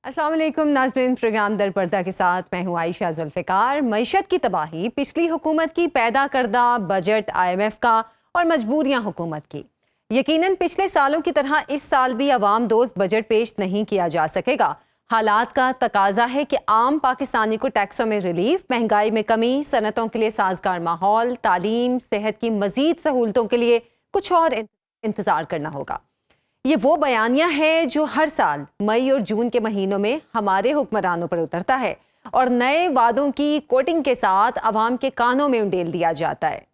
अस्सलाम वालेकुम नाज़रीन, प्रोग्राम दर पर्दा के साथ मैं हूँ आयशा जुल्फ़िकार। मईशत की तबाही, पिछली हुकूमत की पैदा करदा बजट, IMF का और मजबूरियाँ हुकूमत की। यकीनन पिछले सालों की तरह इस साल भी अवाम दोस्त बजट पेश नहीं किया जा सकेगा। हालात का तकाजा है कि आम पाकिस्तानी को टैक्सों में रिलीफ, महंगाई में कमी, सनतों के लिए साजगार माहौल, तालीम, सेहत की मजीद सहूलतों के लिए कुछ और इंतज़ार करना होगा। ये वो बयानिया है जो हर साल मई और जून के महीनों में हमारे हुक्मरानों पर उतरता है और नए वादों की कोटिंग के साथ अवाम के कानों में उंडेल दिया जाता है।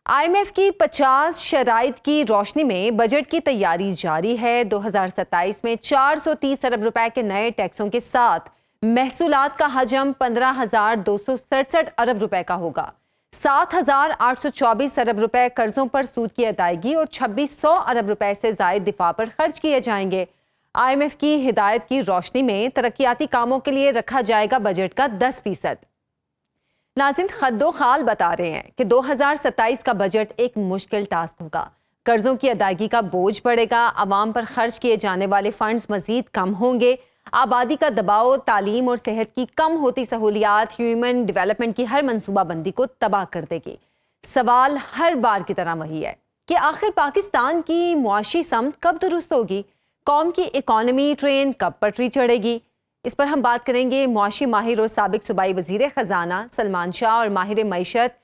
IMF की 50 शराइत की रोशनी में बजट की तैयारी जारी है। 2027 में 430 अरब रुपए के नए टैक्सों के साथ महसूलात का हजम 15,267 अरब रुपए का होगा। 7,824 अरब रुपए कर्जों पर सूद की अदायगी और 2,600 अरब रुपए से जायद दिफा पर खर्च किए जाएंगे। IMF की हिदायत की रोशनी में तरक्याती कामों के लिए रखा जाएगा बजट का 10%। नाज़रीन, खद्दो खाल बता रहे हैं कि 2027 का बजट एक मुश्किल टास्क होगा। कर्जों की अदायगी का बोझ बढ़ेगा, अवाम पर खर्च किए जाने वाले फंड्स मजीद कम होंगे, आबादी का दबाव, तालीम और सेहत की कम होती सहूलियात ह्यूमन डेवलपमेंट की हर मनसूबाबंदी को तबाह कर देगी। सवाल हर बार की तरह वही है कि आखिर पाकिस्तान की मुआशी समत कब दुरुस्त होगी, कौम की इकॉनमी ट्रेन कब पटरी चढ़ेगी। इस पर हम बात करेंगे मुआशी माहिर और साबिक सूबाई वजीर खजाना सलमान शाह और माहिर मईशत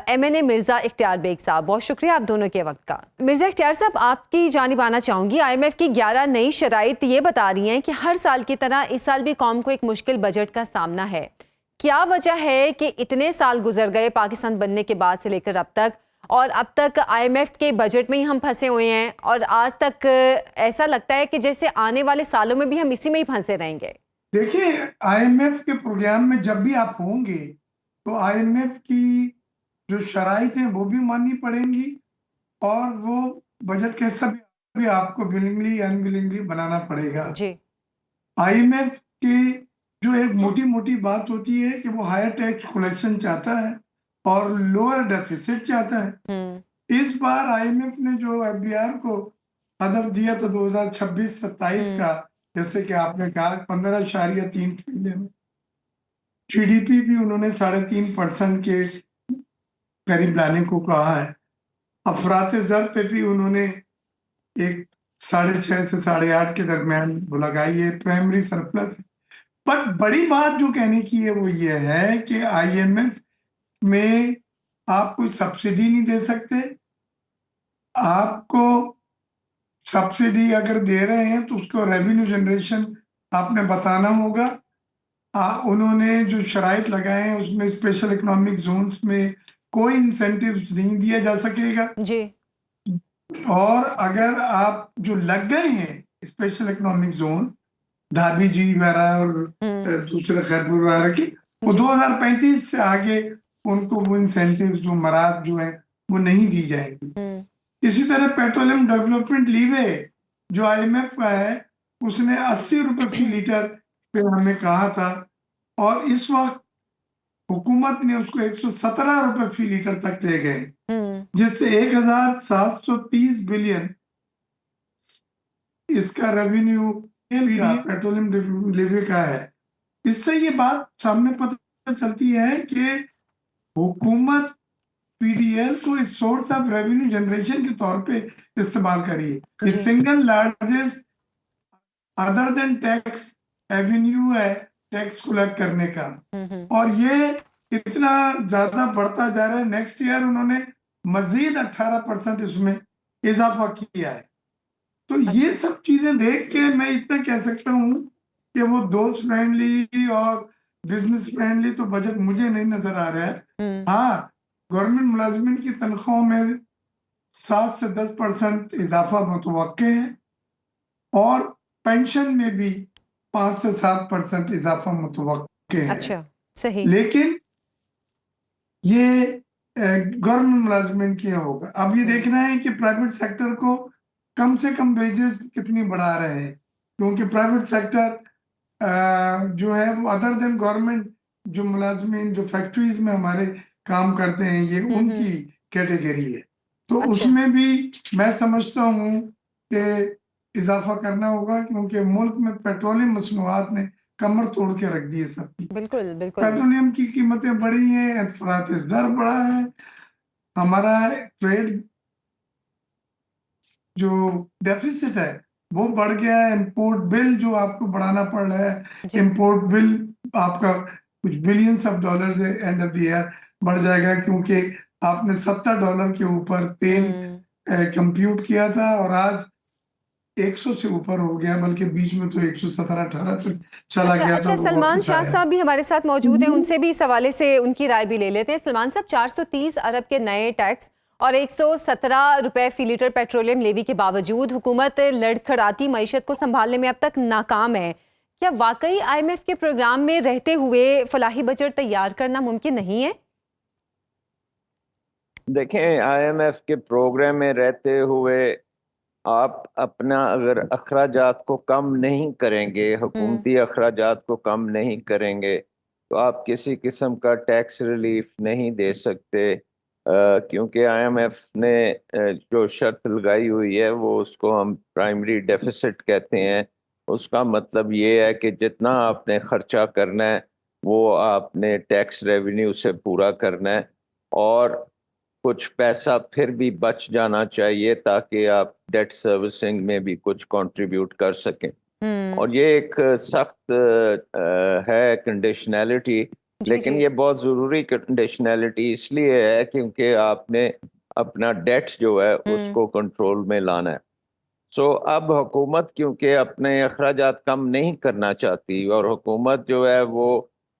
MNA मिर्ज़ा इख्तियार बेग साहब। बहुत शुक्रिया आप दोनों के वक्त का। मिर्ज़ा इख्तियार साहब, आपकी जानिब आना चाहूँगी। IMF की 11 नई शराइत ये बता रही हैं कि हर साल की तरह इस साल भी कौम को एक मुश्किल बजट का सामना है। क्या वजह है कि इतने साल गुजर गए पाकिस्तान बनने के बाद से लेकर अब तक, और अब तक IMF के बजट में ही हम फंसे हुए हैं और आज तक ऐसा लगता है कि जैसे आने वाले सालों में भी हम इसी में ही फंसे रहेंगे? देखिए, IMF के प्रोग्राम में जब भी आप होंगे तो IMF की जो शराइत हैं वो भी माननी पड़ेंगी और वो बजट के हिस्सा भी आपको विलिंगली अनविलिंगली बनाना पड़ेगा। जी। IMF की जो एक मोटी-मोटी बात होती है कि वो हायर टैक्स कलेक्शन चाहता है और लोअर डेफिसिट चाहता है। इस बार IMF ने जो FBR को हदफ दिया था 2026-27 का, जैसे कि आपने कहा 15.3 ट्रिलियन, GDP भी उन्होंने 3.5% के करीब लाने को कहा है। अफराते ज़र पे भी उन्होंने एक 6.5 से 8.5 के दरमियान वो लगाई है, प्राइमरी सरप्लस। बट बड़ी बात जो कहने की है वो ये है कि IMF में आप कोई सब्सिडी नहीं दे सकते। आपको सब्सिडी अगर दे रहे हैं तो उसको रेवेन्यू जनरेशन आपने बताना होगा। उन्होंने जो शराइत लगाए हैं उसमें स्पेशल इकोनॉमिक जोन्स में कोई इंसेंटिव्स नहीं दिया जा सकेगा। जी। और अगर आप जो लग गए हैं स्पेशल इकोनॉमिक जोन, धाबी जी वगैरह और दूसरे खैरपुर वगैरह की, वो 2035 से आगे उनको वो इंसेंटिव्स जो मराद जो है वो नहीं दी जाएगी। इसी तरह पेट्रोलियम डेवलपमेंट लीवे जो IMF का है उसने 80 रुपए फी लीटर पे हमें कहा था और इस वक्त हुकूमत ने उसको 117 रुपए फी लीटर तक ले गए, जिससे 1730 बिलियन इसका रेवेन्यू पेट्रोलियम लीवे का है। इससे ये बात सामने पता चलती है कि हुकूमत PDL को इस सोर्स ऑफ रेवेन्यू जनरेशन के तौर पे इस्तेमाल करिए। Single largest other than tax Avenue है टैक्स कलेक्ट करने का, और ये इतना ज्यादा बढ़ता जा रहा है। नेक्स्ट ईयर उन्होंने मजीद 18% इसमें इजाफा किया है। तो ये सब चीजें देख के मैं इतना कह सकता हूँ कि वो दोस्त फ्रेंडली और बिजनेस फ्रेंडली तो बजट मुझे नहीं नजर आ रहा है। हाँ, गवर्नमेंट मुलाजमिन की तनख्वाहों में 7 से 10% इजाफा मुतवक्के है और पेंशन में भी 5 से 7% इजाफा मुतवक्के है। अच्छा, सही। लेकिन ये गवर्नमेंट मुलाजमिन के होगा। अब ये देखना है कि प्राइवेट सेक्टर को कम से कम वेजेस कितनी बढ़ा रहे हैं, क्योंकि प्राइवेट सेक्टर जो है वो अदर देन गवर्नमेंट जो मुलाजमिन जो फैक्ट्रीज में हमारे काम करते हैं ये उनकी कैटेगरी है। तो अच्छा। उसमें भी मैं समझता हूँ कि इजाफा करना होगा, क्योंकि मुल्क में पेट्रोलियम मसनूआत ने कमर तोड़ के रख दी है सबकी। बिल्कुल बिल्कुल। पेट्रोलियम की कीमतें बढ़ी हैं, अफरात ज़र बढ़ा है, हमारा ट्रेड जो डेफिसिट है वो बढ़ गया है, इंपोर्ट बिल जो आपको बढ़ाना पड़ रहा है, जी। इंपोर्ट बिल आपका कुछ billions of dollars end of the year बढ़ जाएगा, क्योंकि आपने $70 के ऊपर तेल कंप्यूट किया था और आज 100 से ऊपर हो गया, बल्कि बीच में तो 117-18 तक चला अच्छा गया था अच्छा, और वो सलमान वापस शाह आया। साहब भी हमारे साथ मौजूद हैं, उनसे भी इस हवाले से उनकी राय भी ले लेते हैं। सलमान साहब, 430 अरब के नए टैक्स और 117 रुपए फी लीटर पेट्रोलियम लेवी के बावजूद हुकूमत लड़खड़ाती मईशत को संभालने में अब तक नाकाम है। क्या वाकई IMF के प्रोग्राम में रहते हुए फलाही बजट तैयार करना मुमकिन नहीं है? देखें, IMF के प्रोग्राम में रहते हुए आप अपना अगर अखराजात को कम नहीं करेंगे, हुकूमती अखराजात को कम नहीं करेंगे, तो आप किसी किस्म का टैक्स रिलीफ नहीं दे सकते, क्योंकि IMF ने जो शर्त लगाई हुई है वो उसको हम प्राइमरी डेफिसिट कहते हैं। उसका मतलब ये है कि जितना आपने खर्चा करना है वो आपने टैक्स रेवेन्यू से पूरा करना है, और कुछ पैसा फिर भी बच जाना चाहिए ताकि आप डेट सर्विसिंग में भी कुछ कंट्रीब्यूट कर सकें। और ये एक सख्त है कंडीशनैलिटी, जी लेकिन जी। ये बहुत ज़रूरी कंडीशनैलिटी इसलिए है क्योंकि आपने अपना डेट जो है उसको कंट्रोल में लाना है। सो अब हुकूमत क्योंकि अपने अखराजात कम नहीं करना चाहती और हुकूमत जो है वो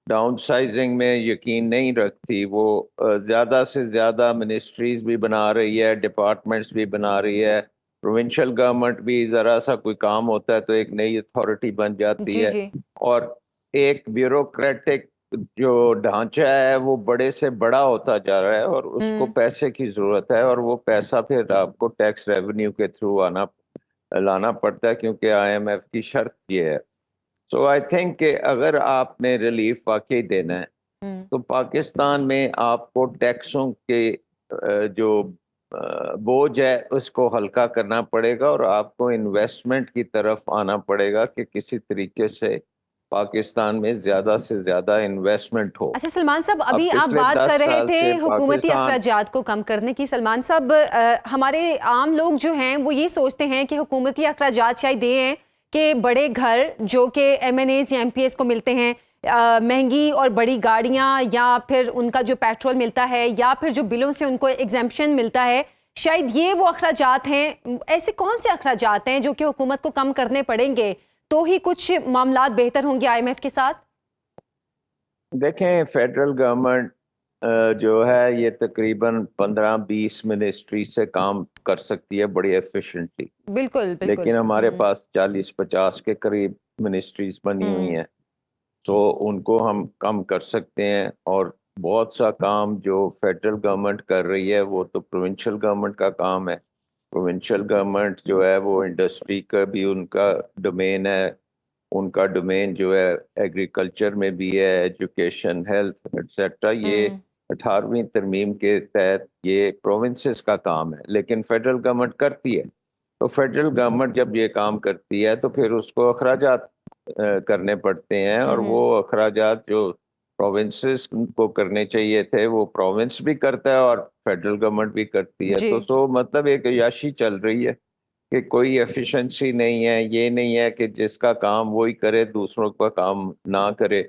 डाउन साइजिंग में यकीन नहीं रखती, वो ज़्यादा से ज़्यादा मिनिस्ट्रीज़ भी बना रही है, डिपार्टमेंट्स भी बना रही है, प्रोविंशियल गवर्नमेंट भी ज़रा सा कोई काम होता है तो एक नई अथॉरिटी बन जाती जी है, जी। और एक ब्यूरोक्रेटिक जो ढांचा है वो बड़े से बड़ा होता जा रहा है और उसको पैसे की ज़रूरत है, और वो पैसा फिर आपको टैक्स रेवेन्यू के थ्रू लाना पड़ता है, क्योंकि IMF की शर्त ये है। सो आई थिंक कि अगर आपने रिलीफ वाकई देना है तो पाकिस्तान में आपको टैक्सों के जो बोझ है उसको हल्का करना पड़ेगा और आपको इन्वेस्टमेंट की तरफ आना पड़ेगा कि किसी तरीके से पाकिस्तान में ज़्यादा से ज़्यादा इन्वेस्टमेंट हो। अच्छा सलमान साहब, अब अभी आप पिछले बात 10 कर रहे साल थे से हुकूमती पाकिस्तान अखराजात को कम करने की। सलमान साहब, हमारे आम लोग जो हैं वो ये सोचते हैं कि हुकूमती अखराजात शायद ये हैं कि बड़े घर जो कि MNAs या MPs को मिलते हैं, महंगी और बड़ी गाड़ियां, या फिर उनका जो पेट्रोल मिलता है, या फिर जो बिलों से उनको एग्जेम्पशन मिलता है, शायद ये वो अखराजात हैं। ऐसे कौन से अखराजात हैं जो कि हुकूमत को कम करने पड़ेंगे तो ही कुछ मामलात बेहतर होंगे IMF के साथ? देखें, फेडरल गवर्नमेंट जो है ये तकरीबन 15-20 मिनिस्ट्री से काम कर सकती है बड़ी एफिशिएंटली, बिल्कुल बिल्कुल। लेकिन हमारे पास 40-50 के करीब मिनिस्ट्रीज बनी हुई हैं, तो उनको हम कम कर सकते हैं। और बहुत सा काम जो फेडरल गवर्नमेंट कर रही है वो तो प्रोविंशियल गवर्नमेंट का काम है। प्रोविंशियल गवर्नमेंट जो है वो इंडस्ट्री का भी उनका डोमेन है, उनका डोमेन जो है एग्रीकल्चर में भी है, एजुकेशन, हेल्थ एट्सेट्रा। ये 18वीं तरमीम के तहत ये प्रोविंसेस का काम है, लेकिन फेडरल गवर्नमेंट करती है। तो फेडरल गवर्नमेंट जब ये काम करती है तो फिर उसको अखराजात करने पड़ते हैं, और वो अखराजात जो प्रोविंसेस को करने चाहिए थे वो प्रोविंस भी करता है और फेडरल गवर्नमेंट भी करती है। जी। तो सो मतलब एक अय्याशी चल रही है कि कोई एफिशिएंसी नहीं है, ये नहीं है कि जिसका काम वही करे दूसरों का काम ना करे।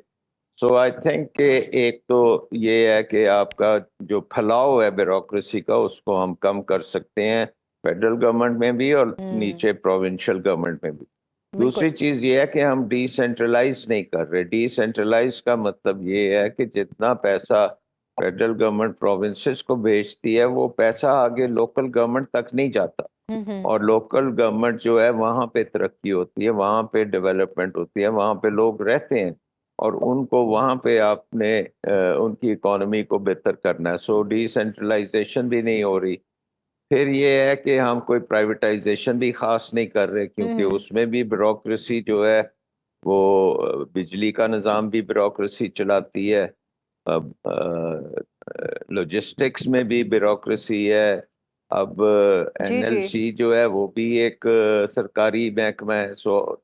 सो आई थिंक कि एक तो ये है कि आपका जो फैलाव है ब्यूरोक्रेसी का उसको हम कम कर सकते हैं, फेडरल गवर्नमेंट में भी और नीचे प्रोविंशियल गवर्नमेंट में भी। बिल्कुल। दूसरी चीज़ ये है कि हम डिसेंट्रलाइज नहीं कर रहे। डिसेंट्रलाइज का मतलब ये है कि जितना पैसा फेडरल गवर्नमेंट प्रोविंसेस को भेजती है वो पैसा आगे लोकल गवर्नमेंट तक नहीं जाता, और लोकल गवर्नमेंट जो है वहाँ पे तरक्की होती है, वहाँ पे डेवलपमेंट होती है, वहाँ पे लोग रहते हैं और उनको वहाँ पे आपने उनकी इकोनॉमी को बेहतर करना है। सो डिसेंट्रलाइजेशन भी नहीं हो रही। फिर ये है कि हम कोई प्राइवेटाइजेशन भी खास नहीं कर रहे, क्योंकि उसमें भी ब्यूरोक्रेसी जो है वो बिजली का निज़ाम भी ब्यूरोक्रेसी चलाती है, अब लॉजिस्टिक्स में भी ब्यूरोक्रेसी है, अब जी। एनएलसी जो है वो भी एक सरकारी महकमा है, सो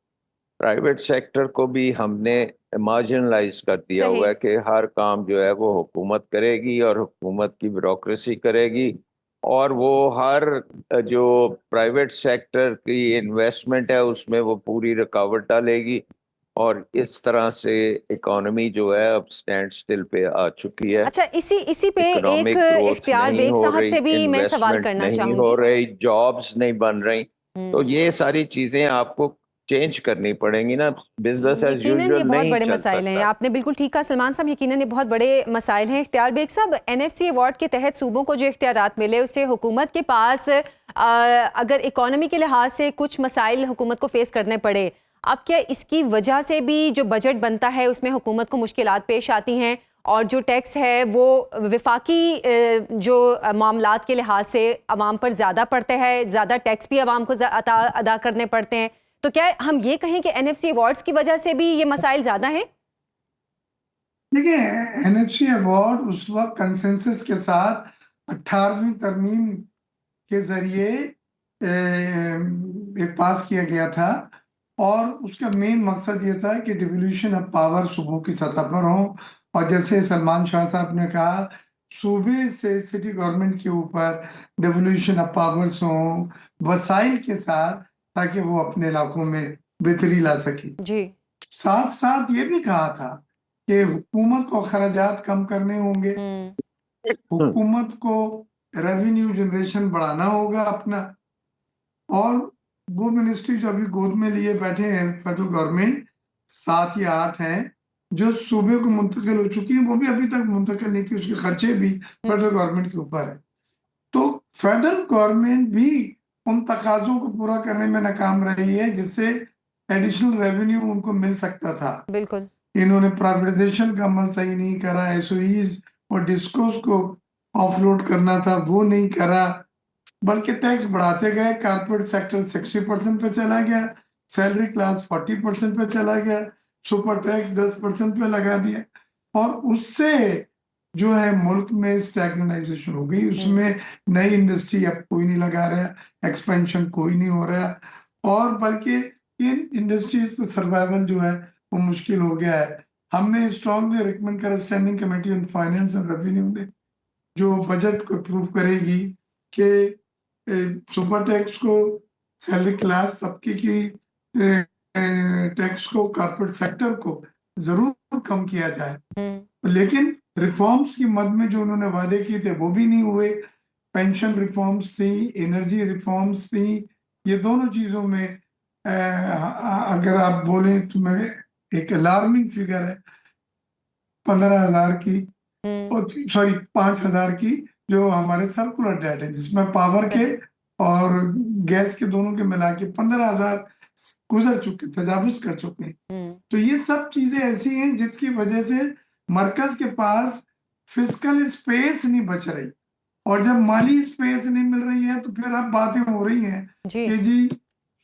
प्राइवेट सेक्टर को भी हमने मार्जिनलाइज कर दिया सही। हुआ है कि हर काम जो है वो हुकूमत करेगी और हुकूमत की ब्यूरोक्रेसी करेगी, और वो हर जो प्राइवेट सेक्टर की इन्वेस्टमेंट है उसमें वो पूरी रुकावट डालेगी, और इस तरह से इकोनॉमी जो है अब स्टैंड स्टिल पे आ चुकी है। अच्छा, इसी इसी पे एक इकोनॉमिक ग्रोथ इख्तियार नहीं बेग हो साहब रही, से भी मैं सवाल इन्वेस्टमेंट करना नहीं हो चाहूंगी। रही, जॉब्स नहीं बन रही। तो हम्म, ये सारी चीजें आपको चेंज करनी पड़ेंगी ना, बिजनेस एज यकीनन ये यूजुअल बहुत नहीं बड़े चल मसाइल हैं, सकता। आपने बिल्कुल ठीक कहा सलमान साहब, यकीनन ये बहुत बड़े मसाइल हैं। इख्तियार बेग साहब, एनएफसी अवार्ड के तहत सूबों को जो इख्तियारात मिले उससे हुकूमत के पास अगर इकोनॉमी के लिहाज से कुछ मसाइल हुकूमत को फेस करने पड़े, अब क्या इसकी वजह से भी जो बजट बनता है उसमें हुकूमत को मुश्किलात पेश आती हैं, और जो टैक्स है वो विफाकी जो मामलात के लिहाज से अवाम पर ज़्यादा पड़ते हैं, ज़्यादा टैक्स भी अवाम को अदा करने पड़ते हैं, तो क्या हम ये कहें कि एनएफसी अवार्ड्स की वजह से भी ये मसाइल ज्यादा हैं? देखिए, एनएफसी अवार्ड उस वक्त कंसेंसस के साथ 18वीं तरमीम के जरिए एक पास किया गया था, और उसका मेन मकसद ये था कि डिवोल्यूशन ऑफ पावर सूबों की सतह पर हो, और जैसे सलमान शाह साहब ने कहा, सूबे से सिटी गवर्नमेंट के ऊपर डिवोल्यूशन ऑफ पावर्स हो वसाइल के साथ, ताकि वो अपने इलाकों में बेहतरी ला सके। जी। साथ साथ ये भी कहा था कि हुकूमत को खर्चात कम करने होंगे, हुकूमत को रेवेन्यू जनरेशन बढ़ाना होगा अपना, और वो मिनिस्ट्री जो अभी गोद में लिए बैठे हैं फेडरल गवर्नमेंट, 7 या 8 हैं जो सूबे को मुंतकिल हो चुकी हैं, वो भी अभी तक मुंतकिल नहीं की, उसके खर्चे भी फेडरल गवर्नमेंट के ऊपर है। तो फेडरल गवर्नमेंट भी उन तकाजों को पूरा करने में नाकाम रही है जिससे एडिशनल रेवेन्यू उनको मिल सकता था। बिल्कुल। इन्होंने प्राइवेटाइजेशन का अमल सही नहीं करा, एसओईज और डिस्कोस को ऑफलोड करना था वो नहीं करा, बल्कि टैक्स बढ़ाते गए। कारपोरेट सेक्टर 60% पे चला गया, सैलरी क्लास 40% पे चला गया, सुपर टैक्स 10% पे लगा दिया, और उससे जो है मुल्क में स्टैग्नेटाइजेशन हो गई। उसमें नई इंडस्ट्री अब कोई नहीं लगा रहा, एक्सपेंशन कोई नहीं हो रहा, और बल्कि इन इंडस्ट्रीज का सर्वाइवल जो है वो मुश्किल हो गया है। हमने स्ट्रांगली रिकमेंड करा standing committee on finance and revenue ने, जो बजट को अप्रूव करेगी, कि सुपर टैक्स को, सैलरी क्लास तबके की टैक्स को, कॉर्पोरेट सेक्टर को जरूर कम किया जाए। लेकिन रिफॉर्म्स की मद में जो उन्होंने वादे किए थे वो भी नहीं हुए। पेंशन रिफॉर्म्स थी, एनर्जी रिफॉर्म्स थी, ये दोनों चीजों में अगर आप बोले तो मैं एक अलार्मिंग फिगर है 15,000 की, और सॉरी 5,000 की, जो हमारे सर्कुलर डेट है जिसमें पावर के और गैस के दोनों के मिला के 15,000 गुजर चुके, तजावुज कर चुके हैं। तो ये सब चीजें ऐसी हैं जिसकी वजह से मरकज के पास फिस्कल स्पेस नहीं बच रही, और जब माली स्पेस नहीं मिल रही है तो फिर अब बातें हो रही हैं कि जी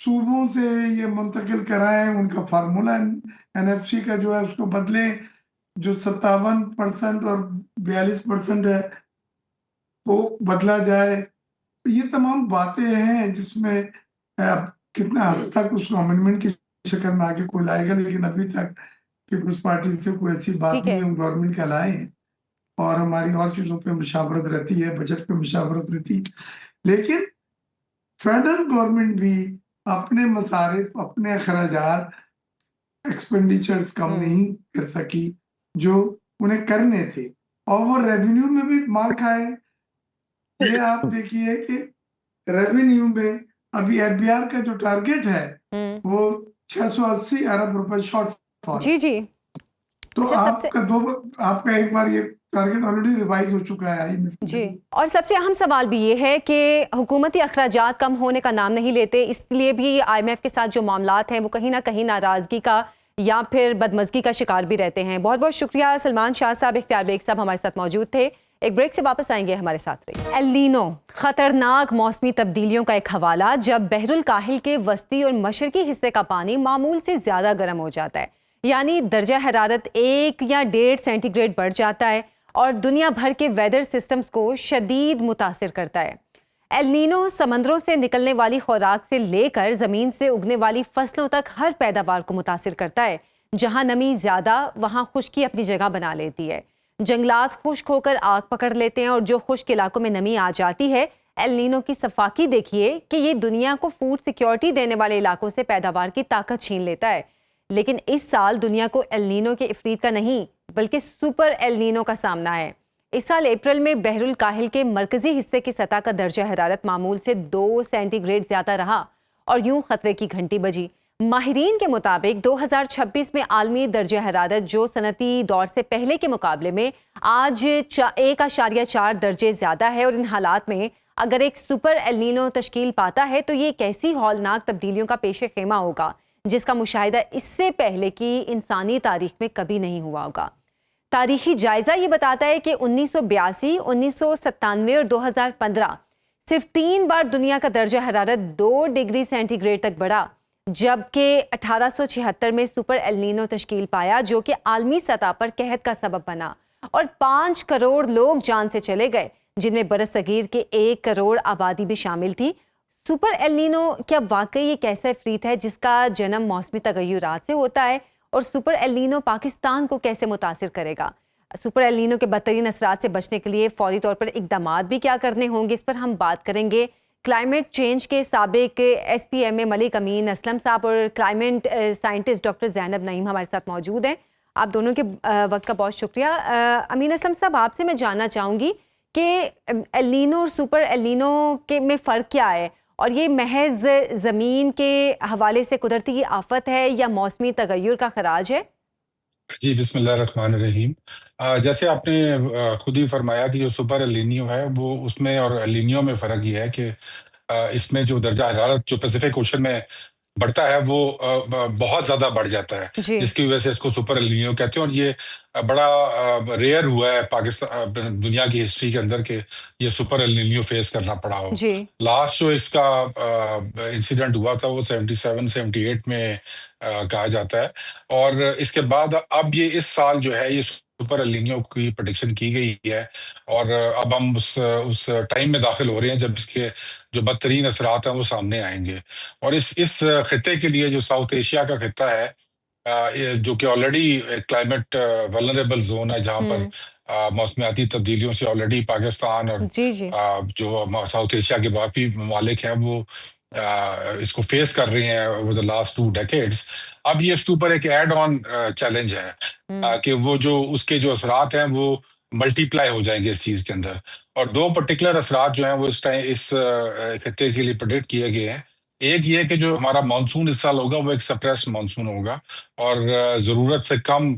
सूबों से ये मुंतकिल कराएं, उनका फार्मूला एनएफसी का जो है उसको बदले, जो 57% और 42% है वो बदला जाए। ये तमाम बातें हैं जिसमें कितना हद तक उसको अमेंडमेंट की शक्ल में आगे कोई लाएगा, लेकिन अभी तक पीपल्स पार्टी से कोई ऐसी बात नहीं है। हम गवर्नमेंट का लाए हैं और हमारी और चीजों पे मुशावरत रहती है, बजट पे मुशावरत रहती है, लेकिन फेडरल गवर्नमेंट भी अपने मसारिफ, अपने अखराजात, एक्सपेंडिचर्स कम नहीं कर सकी जो उन्हें करने थे, और वो रेवेन्यू में भी मार खाए। ये आप देखिए कि रेवेन्यू में अभी एफबीआर का जो टारगेट है वो 680 अरब रुपए शॉर्टफॉल। जी। तो आपका एक बार ये टारगेट ऑलरेडी रिवाइज हो चुका है जी। और सबसे अहम सवाल भी ये है कि हुकूमती अखराजात कम होने का नाम नहीं लेते, इसलिए भी IMF के साथ जो मामलात हैं वो कहीं ना कहीं नाराजगी का या फिर बदमज़गी का शिकार भी रहते हैं। बहुत बहुत शुक्रिया सलमान शाह साहब, इख्तियार बेग साहब हमारे साथ मौजूद थे। एक ब्रेक से वापस आएंगे, हमारे साथ रहिए। एल नीनो खतरनाक मौसमी तब्दीलियों का एक हवाला, जब बहरुल काहिल के वस्ती और मशरकी हिस्से का पानी मामूल से ज़्यादा गर्म हो जाता है, यानी दर्जा हरारत 1 या 1.5 सेंटीग्रेड बढ़ जाता है और दुनिया भर के वेदर सिस्टम्स को शदीद मुतासिर करता है। एल नीनो समंदरों से निकलने वाली खुराक से लेकर जमीन से उगने वाली फसलों तक हर पैदावार को मुतासिर करता है। जहां नमी ज्यादा वहां खुश्की अपनी जगह बना लेती है। जंगलात खुश्क होकर आग पकड़ लेते हैं और जो खुश्क इलाकों में नमी आ जाती है, एल नीनो की सफाकी देखिए कि ये दुनिया को फूड सिक्योरिटी देने वाले इलाकों से पैदावार की ताकत छीन लेता है। लेकिन इस साल दुनिया को एल नीनो के इफरीत का नहीं बल्कि सुपर एल नीनो का सामना है। इस साल अप्रैल में बहरुल काहिल के मरकजी हिस्से की सतह का दर्जा हरारत मामूल से 2 सेंटीग्रेड ज्यादा रहा और यूं खतरे की घंटी बजी। माहिरीन के मुताबिक 2026 में आलमी दर्जा हरारत जो सनती दौर से पहले के मुकाबले में आज 1.4 दर्जे ज्यादा है और इन हालात में अगर एक सुपर एल नीनो तश्कील पाता है तो ये एक ऐसी हौलनाक तब्दीलियों का पेश खेमा होगा जिसका मुशाहिदा इससे पहले की इंसानी तारीख में कभी नहीं हुआ होगा। तारीखी जायजा ये बताता है कि 1982, 1997 और 2015 सिर्फ 3 बार दुनिया का दर्जा हरारत 2 डिग्री सेंटीग्रेड तक बढ़ा, जबकि 1876 में सुपर एल नीनो तश्कील पाया जो कि आलमी सतह पर कहत का सबब बना और 5 करोड़ लोग जान से चले गए, जिनमें बरसगीर के 1 करोड़ आबादी भी शामिल थी। सुपर एल नीनो क्या वाकई एक ऐसा इफरीत है जिसका जन्म मौसमी तगय्युरात से होता है और सुपर एल नीनो पाकिस्तान को कैसे मुतासिर करेगा? सुपर एल नीनो के बदतरीन असरात से बचने के लिए फौरी तौर पर इकदामात भी क्या करने होंगे, इस पर हम बात करेंगे। क्लाइमेट चेंज के साबिक SPMA मलिक अमीन असलम साहब और climate scientist doctor Zainab Naeem हमारे साथ मौजूद हैं। आप दोनों के वक्त का बहुत शुक्रिया। अमीन असलम साहब, आपसे मैं जानना चाहूँगी कि एल नीनो और सुपर एल नीनो के में फ़र्क क्या है और ये महज ज़मीन के हवाले से कुदरती आफत है या मौसमी तगय्युर का खराज है? जी, बिस्मिल्लाहिर्रहमानिर्रहीम। जैसे आपने खुद ही फरमाया कि जो सुपर एल नीनो है वो उसमें और एल नीनो में फ़र्क ये है कि इसमें जो दर्जा हरारत जो पैसिफिक ओशन में बढ़ता है वो बहुत ज़्यादा बढ़ जाता है, जी। जिसकी वजह से इसको सुपर एल नीनो कहते हैं और ये बड़ा रेयर हुआ है पाकिस्तान दुनिया की हिस्ट्री के अंदर के ये सुपर एल नीनो फेस करना पड़ा हो। जी। लास्ट जो इसका इंसिडेंट हुआ था वो 77-78 में कहा जाता है और इसके बाद अब ये इस साल जो है ये सुपर एल नीनो की प्रेडिक्शन की गई है और अब हम उस टाइम में दाखिल हो रहे हैं जब इसके जो बदतरीन असरात हैं वो सामने आएंगे और इस खित्ते के लिए जो साउथ एशिया का खित्ता है जो कि ऑलरेडी क्लाइमेट वल्नरेबल जोन है जहाँ पर मौसमियाती तब्दीलियों से ऑलरेडी पाकिस्तान और जी जी। जो साउथ एशिया के बाकी ममालिक हैं वो इसको फेस कर रहे हैं ओवर द लास्ट 2 डेकेड्स। अब ये इसके ऊपर एक एड ऑन चैलेंज है कि वो जो उसके जो असरात हैं वो मल्टीप्लाई हो जाएंगे इस चीज के अंदर और 2 पर्टिकुलर असरात जो हैं वो इस टाइम इस खित्ते के लिए प्रेडिक्ट किए गए हैं। एक ये कि जो हमारा मानसून इस साल होगा वो एक सप्रेस्ड मानसून होगा और जरूरत से कम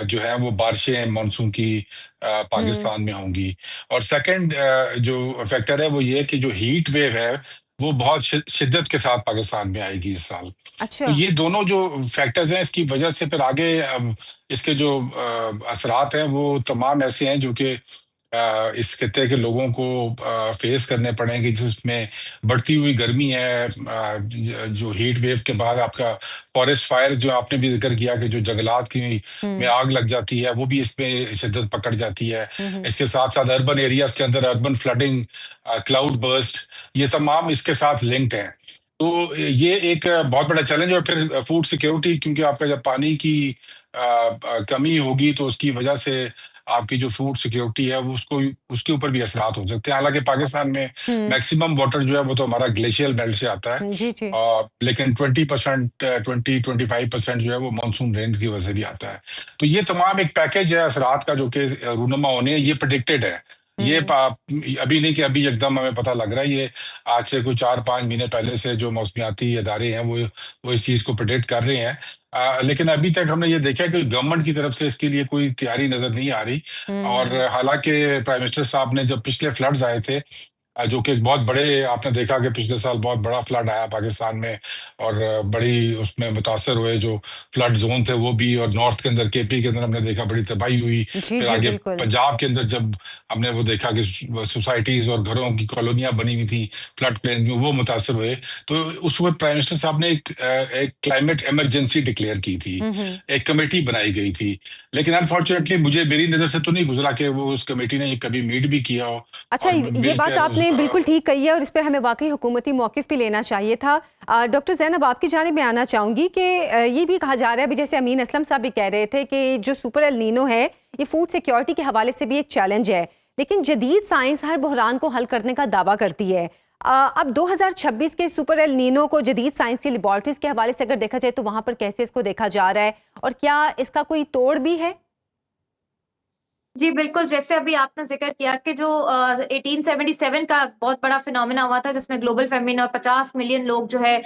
जो है वो बारिशें मानसून की पाकिस्तान में होंगी और सेकंड जो फैक्टर है वो ये कि जो हीट वेव है वो बहुत शिद्दत के साथ पाकिस्तान में आएगी इस साल। अच्छा। तो ये दोनों जो फैक्टर्स हैं इसकी वजह से फिर आगे इसके जो असरात हैं वो तमाम ऐसे हैं जो कि इस खित्ते के लोगों को फेस करने पड़ेंगे, जिसमें बढ़ती हुई गर्मी है, जो हीट वेव के बाद आपका फॉरेस्ट फायर जो आपने भी जिक्र किया कि जो जंगलात की में आग लग जाती है वो भी इसमें शिद्दत पकड़ जाती है। इसके साथ साथ अर्बन एरियाज के अंदर अर्बन फ्लडिंग, क्लाउड बर्स्ट, ये तमाम इसके साथ लिंक्ड हैं। तो ये एक बहुत बड़ा चैलेंज और फिर फूड सिक्योरिटी, क्योंकि आपका जब पानी की कमी होगी तो उसकी वजह से आपकी जो फूड सिक्योरिटी है वो उसके ऊपर भी असरात हो सकते हैं। हालांकि पाकिस्तान में मैक्सिमम वाटर जो है वो तो हमारा ग्लेशियल बेल्ट से आता है जी जी। लेकिन 20-25% जो है वो मानसून रेंज की वजह से भी आता है। तो ये तमाम एक पैकेज है असरात का जो कि रूनुमा होने ये प्रेडिक्टेड है। ये अभी नहीं कि अभी एकदम हमें पता लग रहा है, ये आज से कुछ 4-5 महीने पहले से जो मौसमियाती इदारे हैं वो इस चीज को प्रेडिक्ट कर रहे हैं। लेकिन अभी तक हमने ये देखा कि गवर्नमेंट की तरफ से इसके लिए कोई तैयारी नजर नहीं आ रही और हालांकि प्राइम मिनिस्टर साहब ने जब पिछले फ्लड्स आए थे जो कि बहुत बड़े, आपने देखा कि पिछले साल बहुत बड़ा फ्लड आया पाकिस्तान में और बड़ी उसमें मुतासर हुए जो फ्लड जोन थे वो भी, और नॉर्थ के अंदर केपी के अंदर हमने देखा बड़ी तबाही हुई। फिर आगे पंजाब के अंदर जब हमने वो देखा कि सोसाइटीज और घरों की कॉलोनियां बनी हुई थी फ्लड प्लेन में, वो मुतासर हुए। तो उस वक्त प्राइम मिनिस्टर साहब ने एक क्लाइमेट इमरजेंसी डिक्लेयर की थी, एक कमेटी बनाई गई थी, लेकिन अनफॉर्चुनेटली मेरी नजर से तो नहीं गुजरा कि वो उस कमेटी ने कभी मीट भी किया हो। अच्छा, ये बात आपने आपने बिल्कुल ठीक कही है और इस पर हमें वाकई हुकूमती मौक़िफ़ भी लेना चाहिए था। डॉक्टर ज़ैनब, आपकी जानिब में आना चाहूँगी कि ये भी कहा जा रहा है, अभी जैसे अमीन असलम साहब भी कह रहे थे कि जो सुपर एल नीनो है ये फूड सिक्योरिटी के हवाले से भी एक चैलेंज है, लेकिन जदीद साइंस हर बहरान को हल करने का दावा करती है। अब 2026 के सुपर एल नीनो को जदीद साइंस की लेबॉर्ट्रीज़ के हवाले से अगर देखा जाए तो वहाँ पर कैसे इसको देखा जा रहा है और क्या इसका कोई तोड़ भी है? जी, बिल्कुल, जैसे अभी आपने ज़िक्र किया कि जो 1877 का बहुत बड़ा फिनोमेना हुआ था जिसमें ग्लोबल फेमिन और 50 मिलियन लोग जो है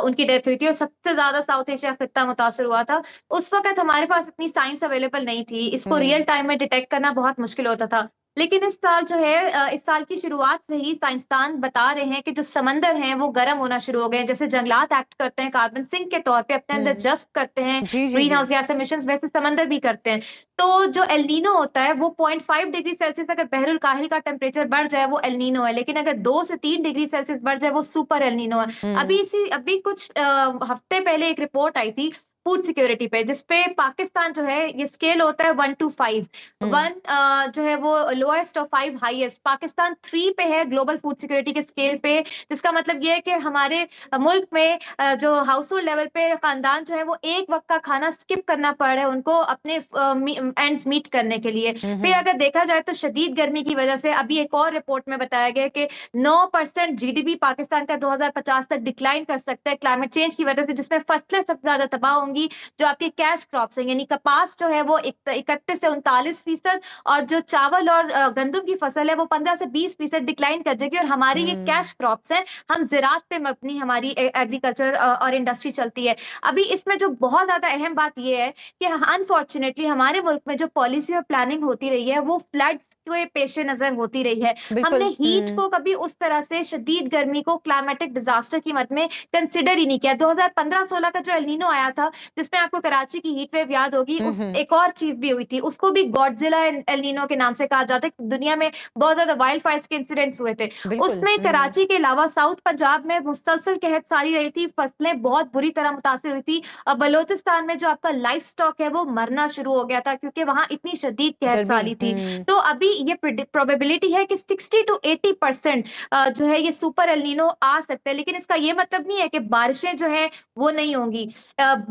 उनकी डेथ हुई थी और सबसे ज़्यादा साउथ एशिया खित्ता मुतासिर हुआ था। उस वक़्त हमारे पास इतनी साइंस अवेलेबल नहीं थी, इसको रियल टाइम में डिटेक्ट करना बहुत मुश्किल होता था। लेकिन इस साल जो है इस साल की शुरुआत से ही साइंसदान बता रहे हैं कि जो समंदर हैं वो गर्म होना शुरू हो गए हैं। जैसे जंगलात एक्ट करते हैं कार्बन सिंक के तौर पे अपने अंदर जज़्ब करते हैं, जी, जी, ग्रीन जी। हाउस गैस एमिशंस, वैसे समंदर भी करते हैं। तो जो एल नीनो होता है वो 0.5 डिग्री सेल्सियस अगर बहरुल काहिल का टेम्परेचर बढ़ जाए वो एल नीनो है, लेकिन अगर 2 से 3 डिग्री सेल्सियस बढ़ जाए वो सुपर एल नीनो है। अभी कुछ हफ्ते पहले एक रिपोर्ट आई थी फूड सिक्योरिटी पे, जिसपे पाकिस्तान जो है, ये स्केल होता है 1 to 5। 1 जो है वो लोएस्ट और 5 हाईएस्ट। पाकिस्तान 3 पे है ग्लोबल फूड सिक्योरिटी के स्केल पे, जिसका मतलब ये है कि हमारे मुल्क में जो हाउस होल्ड लेवल पे खानदान जो है वो एक वक्त का खाना स्किप करना पड़ रहा है उनको अपने एंड्स मीट करने के लिए। फिर अगर देखा जाए तो शदीद गर्मी की वजह से अभी एक और रिपोर्ट में बताया गया कि 9% जीडीपी पाकिस्तान का 2050 तक डिक्लाइन कर सकता है क्लाइमेट चेंज की वजह से, जिसमें फसलें सबसे ज्यादा तबाह होंगी। जो आपके कैश क्रॉप्स हैं यानी कपास जो है वो 31 से 39%, और जो चावल और गंदम की फसल है वो 15 से 20% डिक्लाइन कर जाएगी। और हमारी ये कैश क्रॉप्स हैं, हम ज़राअत पे मबनी हमारी एग्रीकल्चर और इंडस्ट्री चलती है। अभी इसमें जो बहुत ज्यादा अहम बात ये है कि अनफॉर्चुनेटली हमारे मुल्क में जो पॉलिसी और प्लानिंग होती रही है वो फ्लड्स के पेश नजर होती रही है। बिल्कुल। हमने हीट को कभी उस तरह से, शदीद गर्मी को क्लाइमेटिक डिजास्टर की मद में कंसिडर ही नहीं किया। 2015-16 का जो एल नीनो आया था जिसमें आपको कराची की हीट वेव याद होगी, उस एक और चीज भी हुई थी, उसको भी गॉडजिला एल नीनो के नाम से कहा जाता है। दुनिया में बहुत ज्यादा वाइल्ड फायर्स के इंसिडेंट्स हुए थे उसमें। कराची के अलावा साउथ पंजाब में मुसलसल कहत सारी रही थी, फसलें बहुत बुरी तरह मुतासिर हुई थी, और बलोचिस्तान में जो आपका लाइफ स्टॉक है वो मरना शुरू हो गया था क्योंकि वहां इतनी शदीद कहत सारी थी। तो अभी ये प्रोबेबिलिटी है कि 60 to 80% जो है ये सुपर एल नीनो आ सकता है, लेकिन इसका ये मतलब नहीं है कि बारिशें जो है वो नहीं होंगी।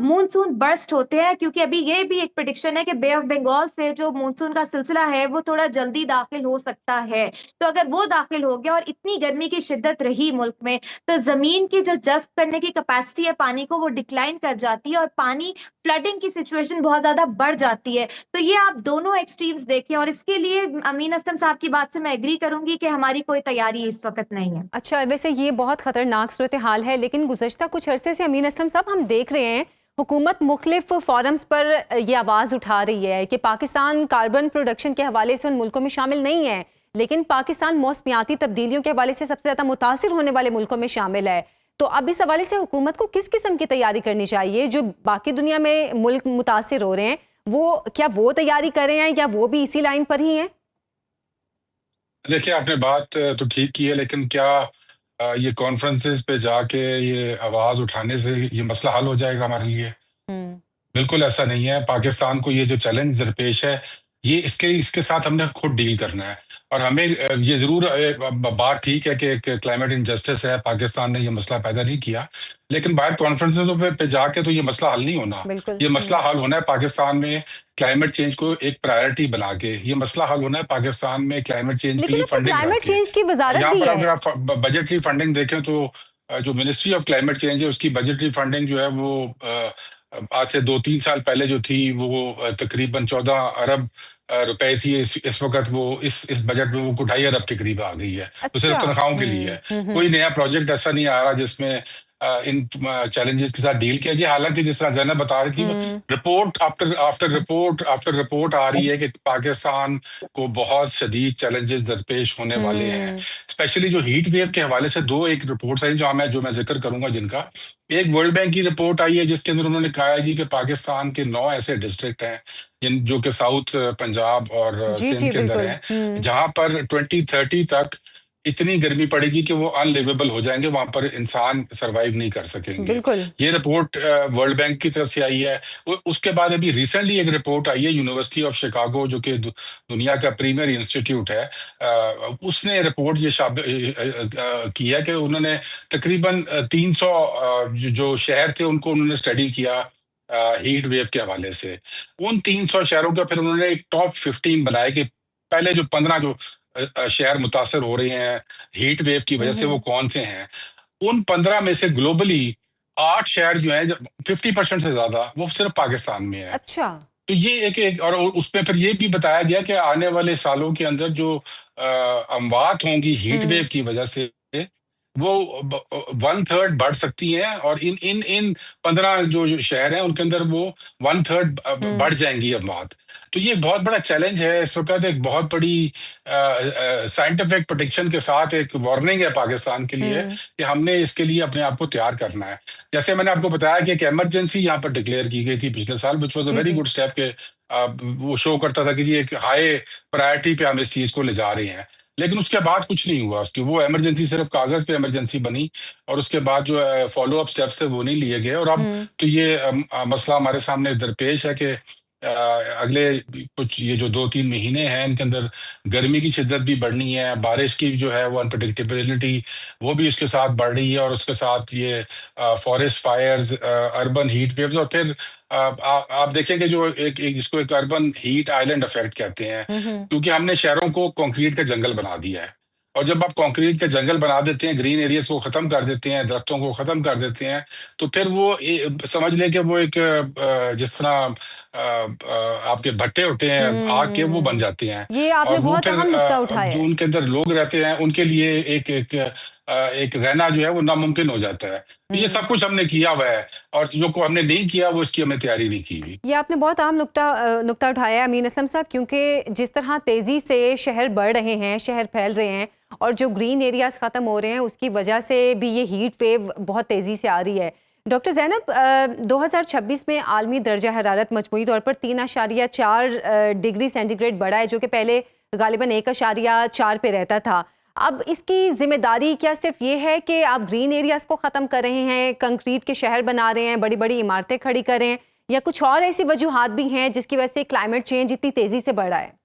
मूनसून बर्स्ट होते हैं क्योंकि अभी ये भी एक प्रेडिक्शन है कि बे ऑफ बंगाल से जो मूनसून का सिलसिला है वो थोड़ा जल्दी दाखिल हो सकता है। तो अगर वो दाखिल हो गया और इतनी गर्मी की शिद्दत रही मुल्क में, तो जमीन की जो जज्ब करने की कैपेसिटी है पानी को वो डिक्लाइन कर जाती है और पानी फ्लडिंग की सिचुएशन बहुत ज्यादा बढ़ जाती है। तो ये आप दोनों एक्सट्रीम्स देखें, और इसके लिए अमीन असलम साहब की बात से मैं एग्री करूंगी कि हमारी कोई तैयारी इस वक्त नहीं है। अच्छा, वैसे ये बहुत खतरनाक सूरत हाल है, लेकिन गुज़श्ता कुछ अरसे से अमीन असलम साहब हम देख रहे हैं हुकूमत मुख्तलिफ फोरम्स पर ये आवाज़ उठा रही है कि पाकिस्तान कार्बन प्रोडक्शन के हवाले से उन मुल्कों में शामिल नहीं है, लेकिन पाकिस्तान मौसमियाती तब्दीलियों के हवाले से सबसे ज़्यादा मुतासिर होने वाले मुल्कों में शामिल है। तो अब इस हवाले से हुकूमत को किस किस्म की तैयारी करनी चाहिए? जो बाकी दुनिया में मुल्क मुतासिर हो रहे हैं क्या वो तैयारी कर रहे हैं या वो भी इसी लाइन पर ही हैं? देखिए, आपने बात तो ठीक की है, लेकिन क्या ये कॉन्फ्रेंसेस पे जाके ये आवाज उठाने से ये मसला हल हो जाएगा हमारे लिए? बिल्कुल ऐसा नहीं है। पाकिस्तान को ये जो चैलेंज दरपेश है, ये इसके साथ हमने खुद डील करना है। और हमें ये जरूर बात ठीक है कि क्लाइमेट इनजस्टिस है, पाकिस्तान ने ये मसला पैदा नहीं किया, लेकिन बाहर कॉन्फ्रेंसेस पे जाके तो ये मसला हल नहीं होना। ये मसला हल होना है पाकिस्तान में क्लाइमेट चेंज को एक प्रायोरिटी बना के। ये मसला हल होना है पाकिस्तान में क्लाइमेट चेंज के लिए फंडिंग। क्लाइमेट चेंज की वजारत यहाँ भी पर है। अगर आप बजटरी फंडिंग देखें तो जो मिनिस्ट्री ऑफ क्लाइमेट चेंज है उसकी बजटरी फंडिंग जो है वो आज से 2-3 साल पहले जो थी वो तकरीबन 14 अरब रुपए थी। इस वक्त वो इस बजट में वो 2.5 अरब के करीब आ गई है। तो सिर्फ तनख्वाहों के लिए है। कोई नया प्रोजेक्ट ऐसा नहीं आ रहा जिसमें इन चैलेंजेस के साथ डील किया जाए। हालांकि जिस तरह जैनब बता रही थी, रिपोर्ट आफ्टर रिपोर्ट आ रही है कि पाकिस्तान को बहुत शदीद चैलेंजेस दरपेश होने वाले हैं। स्पेशली जो हीट वेव के हवाले से एक रिपोर्ट्स आई जो मैं जिक्र करूंगा जिनका। एक वर्ल्ड बैंक की रिपोर्ट आई है जिसके अंदर उन्होंने कहा है जी कि पाकिस्तान के 9 ऐसे डिस्ट्रिक्ट हैं जो कि साउथ पंजाब और सिंध के अंदर हैं, जहां पर 2030 तक इतनी गर्मी पड़ेगी कि वो अनलिवेबल हो जाएंगे, वहां पर इंसान सरवाइव नहीं कर सकेंगे। बिल्कुल। ये रिपोर्ट वर्ल्ड बैंक की तरफ से आई है। उसके बाद अभी रिसेंटली एक रिपोर्ट आई है यूनिवर्सिटी ऑफ शिकागो, जो कि दुनिया का प्रीमियर इंस्टीट्यूट है, उसने रिपोर्ट ये की है कि उन्होंने तकरीबन 300 जो शहर थे उनको उन्होंने स्टडी किया हीट वेव के हवाले से। उन 300 शहरों का फिर उन्होंने एक टॉप 15 बनाया कि पहले जो 15 जो शहर मुतासर हो रहे हैं हीट वेव की वजह से, वो कौन से हैं। उन 15 में से ग्लोबली 8 शहर जो है 50% से ज्यादा वो सिर्फ पाकिस्तान में है। अच्छा। तो ये एक और उसमें फिर ये भी बताया गया कि आने वाले सालों के अंदर जो अमवात होंगी हीट वेव की वजह से, वो 1/3 बढ़ सकती हैं, और इन 15 जो शहर हैं उनके अंदर वो 1/3 बढ़ जाएंगी अमवात। तो ये बहुत बड़ा चैलेंज है इस वक्त, एक बहुत बड़ी साइंटिफिक प्रोटेक्शन के साथ एक वार्निंग है पाकिस्तान के लिए कि हमने इसके लिए अपने आप को तैयार करना है। जैसे मैंने आपको बताया कि एक इमरजेंसी यहाँ पर डिक्लेयर की गई थी पिछले साल, which was a very good step के वो शो करता था कि जी एक हाई प्रायोरिटी पे हम इस चीज को ले जा रहे हैं। लेकिन उसके बाद कुछ नहीं हुआ, उसकी वो इमरजेंसी सिर्फ कागज पे इमरजेंसी बनी, और उसके बाद जो फॉलो अप स्टेप्स थे वो नहीं लिए गए। और अब तो ये मसला हमारे सामने दरपेश है कि अगले कुछ ये जो 2-3 महीने हैं इनके अंदर गर्मी की शिद्दत भी बढ़नी है, बारिश की जो है वो अनप्रडिक्टेबिलिटी वो भी उसके साथ बढ़ रही है, और उसके साथ ये forest fires, urban heat waves, और फिर आप देखेंगे जो एक जिसको एक अर्बन हीट आइलैंड इफेक्ट कहते हैं, क्योंकि हमने शहरों को कंक्रीट का जंगल बना दिया है। और जब आप कंक्रीट का जंगल बना देते हैं, ग्रीन एरियाज को खत्म कर देते हैं, दरख्तों को खत्म कर देते हैं, तो फिर वो समझ लें कि वो एक जिस तरह आपके भट्टे होते हैं आग के, वो बन जाते हैं। ये आपने और वो बहुत फिर अहम नुक्ता उठाया जो है। उनके अंदर लोग रहते हैं उनके लिए एक रहना जो है वो नामुमकिन हो जाता है। तो ये सब कुछ हमने किया हुआ है, और जो को हमने नहीं किया वो इसकी हमने तैयारी नहीं की हुई। ये आपने बहुत अहम नुक्ता उठाया है अमीन असलम साहब, क्योंकि जिस तरह तेजी से शहर बढ़ रहे हैं, शहर फैल रहे हैं, और जो ग्रीन एरियाज खत्म हो रहे हैं, उसकी वजह से भी ये हीट वेव बहुत तेजी से आ रही है। डॉक्टर ज़ैनब, 2026 में आलमी दर्जा हरारत मजमूई तौर पर 3.4 डिग्री सेंटीग्रेड बढ़ा है, जो कि पहले गालिबन 1.4 पे रहता था। अब इसकी जिम्मेदारी क्या सिर्फ ये है कि आप ग्रीन एरियाज को ख़त्म कर रहे हैं, कंक्रीट के शहर बना रहे हैं, बड़ी बड़ी इमारतें खड़ी कर रहे हैं, या कुछ और ऐसी वजूहात भी हैं जिसकी वजह से क्लाइमेट चेंज इतनी तेज़ी से बढ़ रहा है?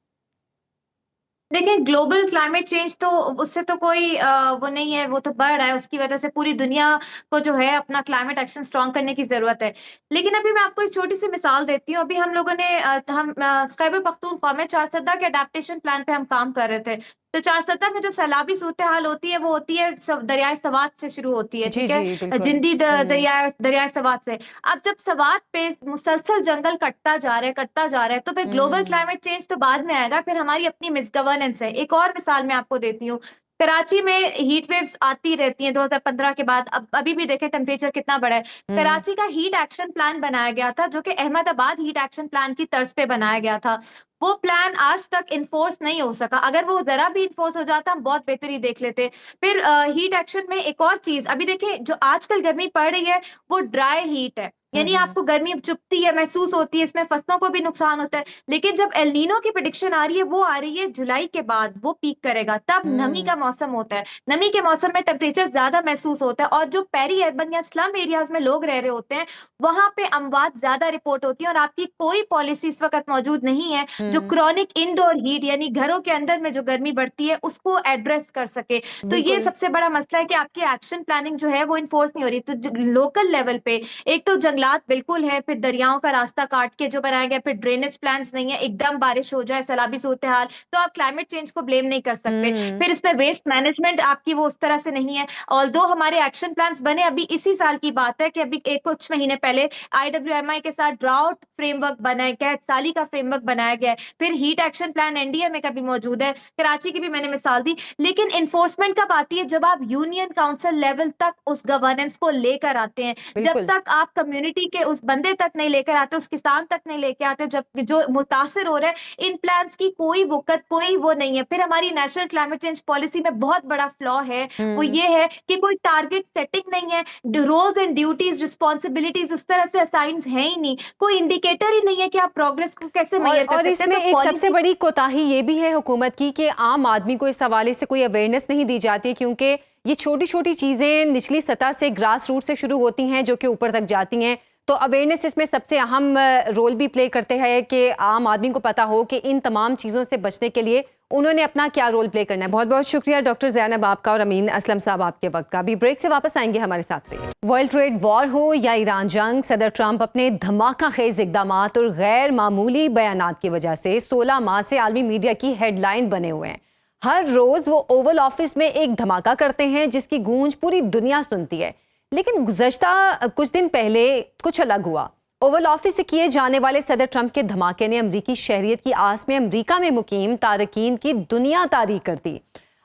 देखिए, ग्लोबल क्लाइमेट चेंज तो उससे तो कोई वो नहीं है, वो तो बढ़ रहा है, उसकी वजह से पूरी दुनिया को जो है अपना क्लाइमेट एक्शन स्ट्रॉन्ग करने की ज़रूरत है। लेकिन अभी मैं आपको एक छोटी-सी मिसाल देती हूँ। अभी हम लोगों ने खैबर पख्तूनख्वा में चारसद्दा के एडेप्टेशन प्लान पे हम काम कर रहे थे। तो चारसद्दा में जो सैलाबी सूरत-ए-हाल होती है, वो होती है दरियाए सवात से शुरू होती है, जी, ठीक जी, है? बिल्कुल। जिंदी दरियाए सवात से। अब जब सवात पे मुसलसल जंगल कटता जा रहा है, तो फिर ग्लोबल क्लाइमेट चेंज तो बाद में आएगा, फिर हमारी अपनी मिसगवर्नेंस है। एक और मिसाल मैं आपको देती हूँ। कराची में हीट वेव्स आती रहती हैं 2015 के बाद। अब अभी भी देखें टेम्परेचर कितना बढ़ा है। कराची का हीट एक्शन प्लान बनाया गया था, जो कि अहमदाबाद हीट एक्शन प्लान की तर्ज पे बनाया गया था। वो प्लान आज तक इन्फोर्स नहीं हो सका। अगर वो जरा भी इन्फोर्स हो जाता, हम बहुत बेहतरी देख लेते। फिर हीट एक्शन में एक और चीज, अभी देखिए जो आजकल गर्मी पड़ रही है वो ड्राई हीट है, यानी आपको गर्मी चुभती है, महसूस होती है, इसमें फसलों को भी नुकसान होता है। लेकिन जब एल नीनो की प्रेडिक्शन आ रही है, वो आ रही है जुलाई के बाद, वो पीक करेगा, तब नमी का मौसम होता है। नमी के मौसम में टेम्परेचर ज्यादा महसूस होता है, और जो पेरी अर्बन या स्लम एरियाज में लोग रह रहे होते हैं, वहां पे अमवात ज्यादा रिपोर्ट होती है। और आपकी कोई पॉलिसी इस वक्त मौजूद नहीं है जो क्रॉनिक इंडोर हीट, यानी घरों के अंदर में जो गर्मी बढ़ती है, उसको एड्रेस कर सके। तो ये सबसे बड़ा मसला है कि आपकी एक्शन प्लानिंग जो है वो इन्फोर्स नहीं हो रही। तो लोकल लेवल पे एक तो जंगलात बिल्कुल है, फिर दरियाओं का रास्ता काट के जो बनाया गया, फिर ड्रेनेज प्लान्स नहीं है, एकदम बारिश हो जाए, सैलाबी सूरत-ए-हाल, तो आप क्लाइमेट चेंज को ब्लेम नहीं कर सकते। फिर इसमें वेस्ट मैनेजमेंट आपकी वो उस तरह से नहीं है। ऑल्दो हमारे एक्शन प्लान्स बने, अभी इसी साल की बात है कि अभी कुछ महीने पहले IWMI के साथ ड्राउट फ्रेमवर्क बनाया गया है, साली का फ्रेमवर्क बनाया गया है। फिर हीट एक्शन प्लान NDMA का भी मौजूद है, कराची की भी मैंने मिसाल दी। लेकिन इन्फोर्समेंट कब आती है? जब आप यूनियन काउंसिल लेवल तक उस गवर्नेंस को लेकर आते हैं। जब तक आप कम्युनिटी कम्युनिटी के उस बंदे तक नहीं लेकर आते, उस किसान तक नहीं लेके आते जब जो मुतासिर हो रहे हैं। इन प्लान्स की कोई वक़्त, कोई वो नहीं है। फिर हमारी नेशनल क्लाइमेट चेंज पॉलिसी में बहुत बड़ा फ्लॉ है, वो ये है कि कोई टारगेट सेटिंग नहीं है, रोल्स एंड ड्यूटीज, रिस्पांसिबिलिटीज उस तरह से असाइन है ही नहीं, कोई इंडिकेटर ही नहीं है कि आप प्रोग्रेस को कैसे मेजर कर और सकते हैं। इसमें तो एक सबसे पॉलिसी बड़ी कोताही ये भी है हुकूमत की कि आम आदमी को इस हवाले से कोई अवेयरनेस नहीं दी जाती, क्योंकि ये छोटी छोटी चीज़ें निचली सतह से, ग्रास रूट से शुरू होती हैं जो कि ऊपर तक जाती हैं। तो अवेयरनेस इसमें सबसे अहम रोल भी प्ले करते हैं कि आम आदमी को पता हो कि इन तमाम चीज़ों से बचने के लिए उन्होंने अपना क्या रोल प्ले करना है। बहुत बहुत शुक्रिया डॉक्टर ज़ैनब आपका और अमीन असलम साहब आपके वक्त का। अभी ब्रेक से वापस आएंगे, हमारे साथ रहिए। वर्ल्ड ट्रेड वॉर हो या ईरान जंग, सदर ट्रंप अपने धमाका खेज इकदाम और गैर मामूली बयानात की वजह से 16 माह से आलमी मीडिया की हेडलाइन बने हुए हैं। हर रोज वो ओवल ऑफिस में एक धमाका करते हैं जिसकी गूंज पूरी दुनिया सुनती है। लेकिन गुज़श्ता कुछ दिन पहले कुछ अलग हुआ। ओवल ऑफिस से किए जाने वाले सदर ट्रंप के धमाके ने अमरीकी शहरियत की आस में अमरीका में मुकीम तारकीन की दुनिया तारीख कर दी।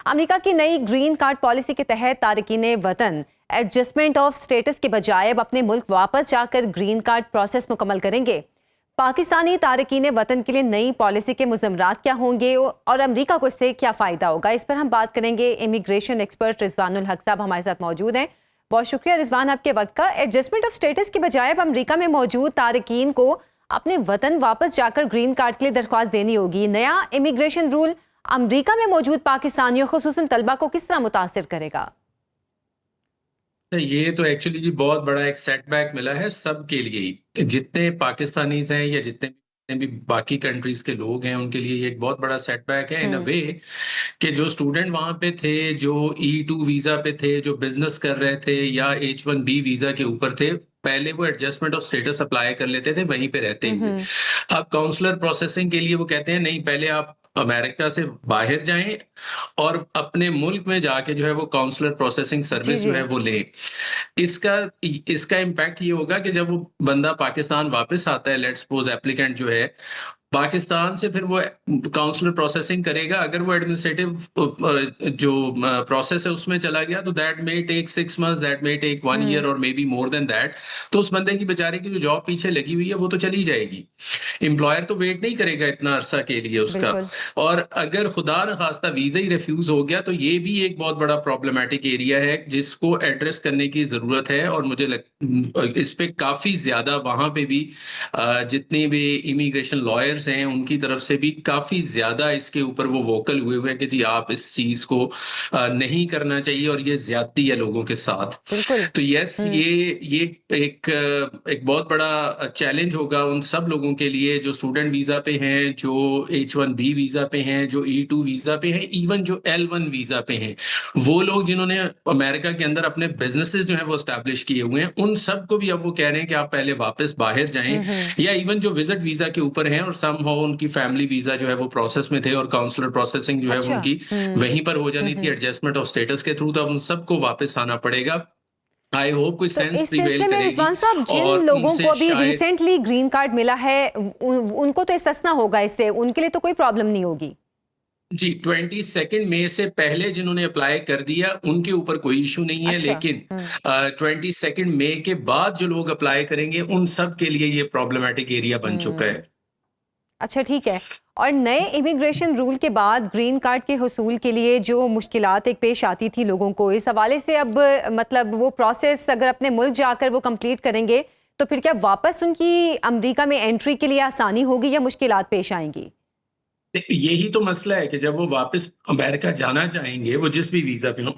अमरीका की नई ग्रीन कार्ड पॉलिसी के तहत तारकीन वतन एडजस्टमेंट ऑफ स्टेटस के बजाय अब अपने मुल्क वापस जाकर ग्रीन कार्ड प्रोसेस मुकम्मल करेंगे। पाकिस्तानी तारकीन वतन के लिए नई पॉलिसी के मुज़म्मरात क्या होंगे और अमरीका को इससे क्या फ़ायदा होगा, इस पर हम बात करेंगे। इमिग्रेशन एक्सपर्ट रिजवानुल हक साहब हमारे साथ मौजूद हैं। बहुत शुक्रिया रिजवान आपके वक्त का। एडजस्टमेंट ऑफ स्टेटस के बजाय अब अमरीका में मौजूद तारकीन को अपने वतन वापस जाकर ग्रीन कार्ड के लिए दरख्वास्त देनी होगी। नया इमिग्रेशन रूल अमरीका में मौजूद पाकिस्तानियों खुसूसन तलबा को किस तरह मुतासिर करेगा? ये तो एक्चुअली जी बहुत बड़ा एक सेटबैक मिला है सबके लिए ही, जितने पाकिस्तानीज हैं या जितने भी बाकी कंट्रीज के लोग हैं उनके लिए ये एक बहुत बड़ा सेटबैक है इन अ वे कि जो स्टूडेंट वहां पे थे, जो E2 वीजा पे थे, जो बिजनेस कर रहे थे या H1B वीजा के ऊपर थे, पहले वो एडजस्टमेंट ऑफ स्टेटस अप्लाई कर लेते थे वहीं पे रहते हुए। अब काउंसलर प्रोसेसिंग के लिए वो कहते हैं नहीं, पहले आप अमेरिका से बाहर जाएं और अपने मुल्क में जाके जो है वो काउंसलर प्रोसेसिंग सर्विस जो है वो लें। इसका इम्पैक्ट ये होगा कि जब वो बंदा पाकिस्तान वापस आता है, लेट्स सपोज एप्लीकेंट जो है पाकिस्तान से, फिर वो काउंसलर प्रोसेसिंग करेगा। अगर वो एडमिनिस्ट्रेटिव जो प्रोसेस है उसमें चला गया तो that may take 6 months, that may take 1 year और may be more than that. तो उस बंदे की बेचारे की जो जॉब पीछे लगी हुई है वो तो चली जाएगी। एम्प्लॉयर तो वेट नहीं करेगा इतना अरसा के लिए उसका। और अगर खुदा न खास्ता वीजा ही रिफ्यूज हो गया तो ये भी एक बहुत बड़ा प्रॉब्लमेटिक एरिया है जिसको एड्रेस करने की जरूरत है। और मुझे इस पे काफी ज्यादा वहां पे भी जितने भी इमिग्रेशन लॉयर्स हैं उनकी तरफ से भी काफी ज्यादा इसके ऊपर वो वोकल हुए हैं कि जी आप इस चीज को नहीं करना चाहिए और ये ज्यादती है लोगों के साथ। तो यस, ये एक बहुत बड़ा चैलेंज होगा उन सब लोगों के लिए जो स्टूडेंट वीजा पे हैं, जो H1B वीजा पे हैं, जो E2 वीजा पे हैं, इवन जो L1 वीजा पे हैं। वो लोग जिन्होंने अमेरिका के अंदर अपने बिजनेसेस जो है वो एस्टैब्लिश किए हुए हैं, उन सबको भी अब वो कह रहे हैं कि आप पहले वापस बाहर जाएं। या इवन जो विजिट वीजा के ऊपर हैं और समहाउ उनकी फैमिली वीजा जो है वो प्रोसेस में थे और काउंसलर प्रोसेसिंग जो है वो उनकी वहीं पर हो जानी थी एडजस्टमेंट ऑफ स्टेटस के थ्रू। तो अब उन सबको वापस आना पड़ेगा। आई होप कोई सेंस प्रिवेल करेगी। रिजवान साहब, जिन लोगों को अभी रिसेंटली ग्रीन कार्ड मिला है उनको तो इस्तेस्ना होगा इससे, उनके लिए तो कोई प्रॉब्लम नहीं होगी जी। 22 मई से पहले जिन्होंने अप्लाई कर दिया उनके ऊपर कोई इशू नहीं है। लेकिन 22 मई के बाद जो लोग अप्लाई करेंगे उन सब के लिए ये प्रॉब्लमेटिक एरिया बन चुका है। अच्छा, ठीक है। और नए इमिग्रेशन रूल के बाद ग्रीन कार्ड के हुसूल के लिए जो मुश्किलात एक पेश आती थी लोगों को, इस हवाले से अब मतलब वो प्रोसेस अगर अपने मुल्क जाकर वो कंप्लीट करेंगे तो फिर क्या वापस उनकी अमेरिका में एंट्री के लिए आसानी होगी या मुश्किलात पेश आएंगी? यही तो मसला है कि जब वो वापस अमेरिका जाना चाहेंगे, वो जिस भी वीजा पे हो,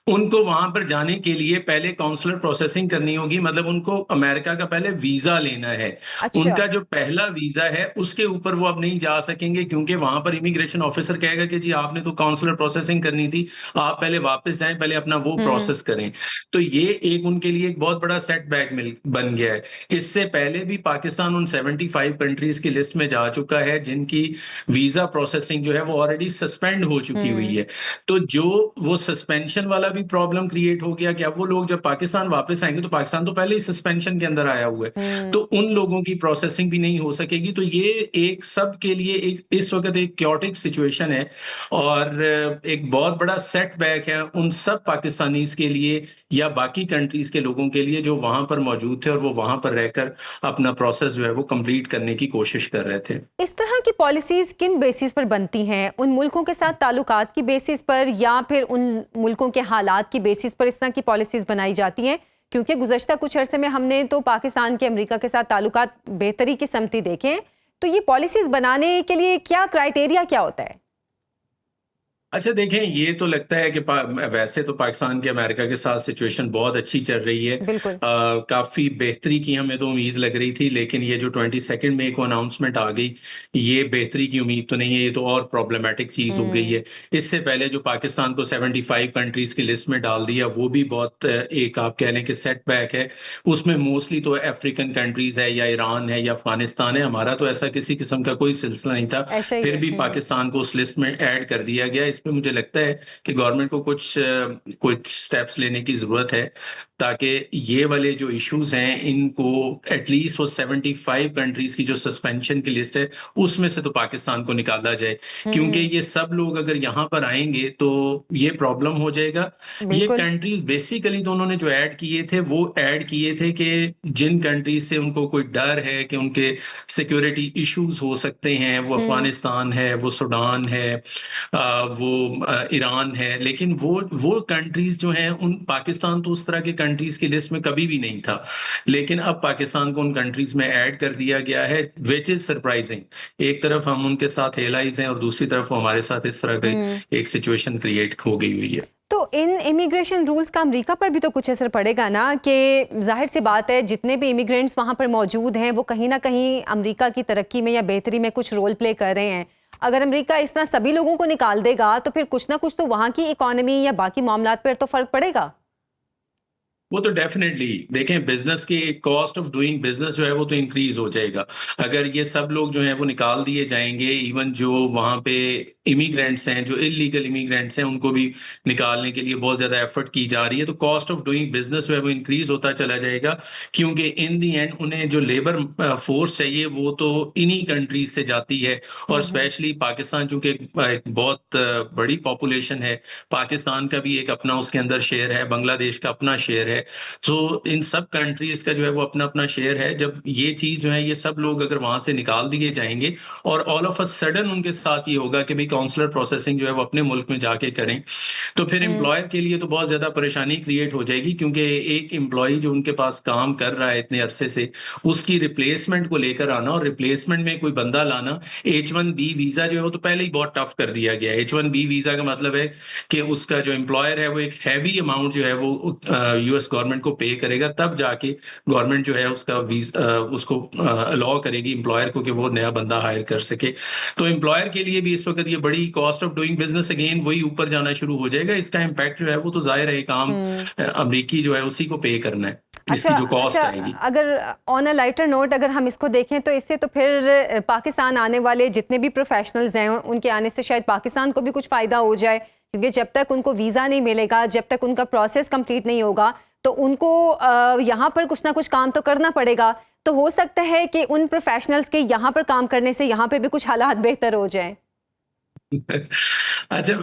उनको वहां पर जाने के लिए पहले काउंसलर प्रोसेसिंग करनी होगी। मतलब उनको अमेरिका का पहले वीजा लेना है। अच्छा। उनका जो पहला वीजा है उसके ऊपर वो अब नहीं जा सकेंगे क्योंकि वहां पर इमिग्रेशन ऑफिसर कहेगा कि जी आपने तो काउंसलर प्रोसेसिंग करनी थी, आप पहले वापस जाएं, पहले अपना वो प्रोसेस करें। तो ये एक उनके लिए एक बहुत बड़ा सेटबैक बन गया है। इससे पहले भी पाकिस्तान उन 75 कंट्रीज की लिस्ट में जा चुका है जिनकी वीजा प्रोसेसिंग जो है वो ऑलरेडी सस्पेंड हो चुकी हुई है। तो जो वो सस्पेंशन वाला भी प्रॉब्लम क्रिएट हो गया कि अब वो लोग जब पाकिस्तान वापस आएंगे तो पाकिस्तान तो पहले ही सस्पेंशन के अंदर आया हुआ है, तो उन लोगों की प्रोसेसिंग भी नहीं हो सकेगी। तो ये एक सब के लिए एक इस वक्त एक क्योटिक सिचुएशन है और एक बहुत बड़ा सेटबैक है उन सब पाकिस्तानीज के लिए या बाकी कंट्रीज के लोगों के लिए जो वहां पर मौजूद थे और वो वहां पर रहकर अपना प्रोसेस जो है वो कंप्लीट करने की कोशिश कर रहे थे। इस तरह की पॉलिसीज किन बेसिस पर बनती हैं? उन मुल्कों के साथ ताल्लुकात की बेसिस पर या फिर उन मुल्कों के हालात की बेसिस पर इस तरह की पॉलिसीज बनाई जाती हैं? क्योंकि गुज़श्ता कुछ अरसे में हमने तो पाकिस्तान के अमेरिका के साथ ताल्लुकात बेहतरी की समती देखे हैं, तो ये पॉलिसीज बनाने के लिए क्या क्राइटेरिया क्या होता है? अच्छा देखें, ये तो लगता है कि वैसे तो पाकिस्तान के अमेरिका के साथ सिचुएशन बहुत अच्छी चल रही है, बिल्कुल। काफ़ी बेहतरी की हमें तो उम्मीद लग रही थी, लेकिन ये जो 22 मई को अनाउंसमेंट आ गई, ये बेहतरी की उम्मीद तो नहीं है, ये तो और प्रॉब्लमेटिक चीज़ हो गई है। इससे पहले जो पाकिस्तान को 75 कंट्रीज़ की लिस्ट में डाल दिया, वो भी बहुत एक आप कह लें कि सेटबैक है। उसमें मोस्टली तो अफ्रीकन कंट्रीज़ है या ईरान है या अफगानिस्तान है। हमारा तो ऐसा किसी किस्म का कोई सिलसिला नहीं था, ऐसा ही फिर है। भी पाकिस्तान को उस लिस्ट में ऐड कर दिया गया। इस पे मुझे लगता है कि गवर्नमेंट को कुछ स्टेप्स लेने की जरूरत है ताकि ये वाले जो इश्यूज हैं इनको एटलीस्ट वो 75 कंट्रीज की जो सस्पेंशन की लिस्ट है उसमें से तो पाकिस्तान को निकाला जाए, क्योंकि ये सब लोग अगर यहाँ पर आएंगे तो ये प्रॉब्लम हो जाएगा। ये बिल्कुल। कंट्रीज बेसिकली तो उन्होंने जो ऐड किए थे वो ऐड किए थे कि जिन कंट्रीज से उनको कोई डर है कि उनके सिक्योरिटी इश्यूज हो सकते हैं, वो अफगानिस्तान है, वो सूडान है, वो ईरान है, लेकिन वो कंट्रीज जो हैं उन पाकिस्तान तो उस तरह के कंट्रीज की लिस्ट में कभी भी नहीं था, लेकिन अब पाकिस्तान को उन कंट्रीज में ऐड कर दिया गया है, विच इज सरप्राइजिंग। एक तरफ हम उनके साथ एलाइज हैं और दूसरी तरफ वो हमारे साथ इस तरह की एक सिचुएशन क्रिएट हो गई हुई है। तो इन इमिग्रेशन रूल्स का अमेरिका पर भी तो कुछ असर पड़ेगा ना, कि जाहिर सी बात है जितने भी इमिग्रेंट्स वहाँ पर मौजूद हैं वो कहीं ना कहीं अमेरिका की तरक्की में या बेहतरी में कुछ रोल प्ले कर रहे हैं। अगर अमेरिका इस तरह सभी लोगों को निकाल देगा तो फिर कुछ ना कुछ तो वहाँ की इकोनॉमी या बाकी मामलात पर तो फर्क पड़ेगा। वो तो डेफिनेटली देखें, बिजनेस की कॉस्ट ऑफ डूइंग बिजनेस जो है वो तो इंक्रीज हो जाएगा अगर ये सब लोग जो हैं वो निकाल दिए जाएंगे। इवन जो वहाँ पे इमिग्रेंट्स हैं, जो इलीगल इमिग्रेंट्स हैं, उनको भी निकालने के लिए बहुत ज़्यादा एफर्ट की जा रही है, तो कॉस्ट ऑफ डूइंग बिजनेस जो है वो इंक्रीज होता चला जाएगा, क्योंकि इन दी एंड उन्हें जो लेबर फोर्स चाहिए वो तो इन्हीं कंट्रीज से जाती है। और स्पेशली पाकिस्तान चूंकि एक बहुत बड़ी पॉपुलेशन है, पाकिस्तान का भी एक अपना उसके अंदर शेयर है, बांग्लादेश का अपना शेयर है, तो इन सब कंट्रीज का जो है वो अपना अपना शेयर है। जब ये चीज जो है ये सब लोग अगर वहां से निकाल दिए जाएंगे और ऑल ऑफ अ सडन उनके साथ ये होगा कि भाई काउंसलर प्रोसेसिंग जो है वो अपने मुल्क में जाके करें, तो फिर एम्प्लॉयर के लिए तो बहुत ज्यादा परेशानी क्रिएट हो जाएगी, क्योंकि एक एम्प्लॉय जो उनके पास काम कर रहा है इतने अरसे से, उसकी रिप्लेसमेंट को लेकर आना और रिप्लेसमेंट में कोई बंदा लाना। H1B वीजा जो है वो तो पहले ही बहुत टफ कर दिया गया है। H1B वीजा का मतलब है कि उसका जो एम्प्लॉयर है वो एक हैवी अमाउंट जो है वो यूएस गवर्नमेंट को पे करेगा, तब जाके गवर्नमेंट जो है उसका उसको अलाउ करेगी एम्प्लॉयर को कि वो नया बंदा हायर कर सके। तो एम्प्लॉयर के लिए भी इस वक्त ये बड़ी cost of doing business again वही ऊपर जाना शुरू हो जाएगा। इसका इम्पैक्ट जो है वो तो जाहिर है काम अमरीकी जो है उसी को पे करना है, इसकी जो कॉस्ट आएगी। अगर ऑन अ लाइटर नोट अगर हम इसको देखें तो इससे तो फिर पाकिस्तान आने वाले जितने भी प्रोफेशनल्स हैं उनके आने से शायद पाकिस्तान को भी कुछ फ़ायदा हो जाए, क्योंकि जब तक उनको वीज़ा नहीं मिलेगा, जब तक उनका प्रोसेस कंप्लीट नहीं होगा, तो उनको यहाँ पर कुछ ना कुछ काम तो करना पड़ेगा। तो हो सकता है कि उन प्रोफेशनल्स के यहाँ पर काम करने से यहाँ पे भी कुछ हालात बेहतर हो जाए। अच्छा,